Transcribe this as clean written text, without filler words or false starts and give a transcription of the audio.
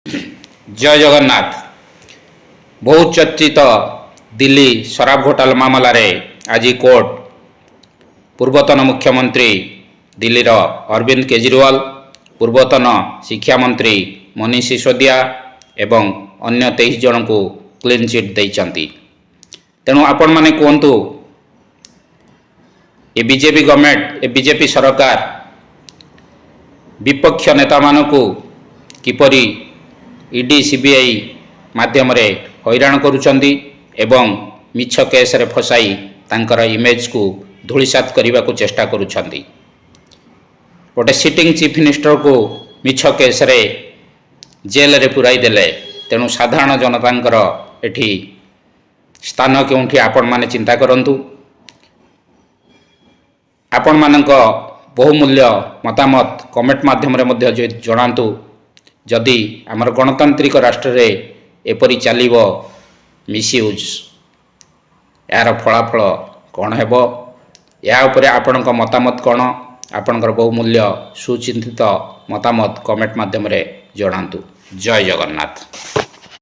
जय जगन्नाथ। बहुत चर्चित दिल्ली शराब घोटाला मामला रे आज कोर्ट पूर्वतन मुख्यमंत्री दिल्लीर अरविंद केजरीवाल, पूर्वतन शिक्षा मंत्री मनीष सिसोदिया एवं अन्य 23 जन को क्लीन चिट देइचंती। तेणु आपण माने कहतु ए बीजेपी गवर्नमेंट ए बीजेपी सरकार विपक्ष नेता मानकु किपरि ईडी सीबीआई माध्यम रे हैरान करुचंदी एवं मिछ केस रे फसाई तांकर इमेज को धूलिसात करने को चेष्टा करुचंदी। गोटे सिटिंग चीफ मिनिस्टर को मिछ केस रे जेल रे पुराई देले। तेणु साधारण जनतांकर एठी स्थान केउठी आपण माने चिंता करंतु। आपण मानक बहुमूल्य मतामत कमेंट माध्यम रे मध्य जणांतु। जदि आमर गणतांत्रिक राष्ट्र रे एपरि चलिबो मिसयूज यार फलाफल कौन हेबो, या उपरे आपणक मतामत कौन, आपणकर बहुमूल्य सुचिंतित मतामत कमेंट माध्यम रे जणांतु। जय जगन्नाथ।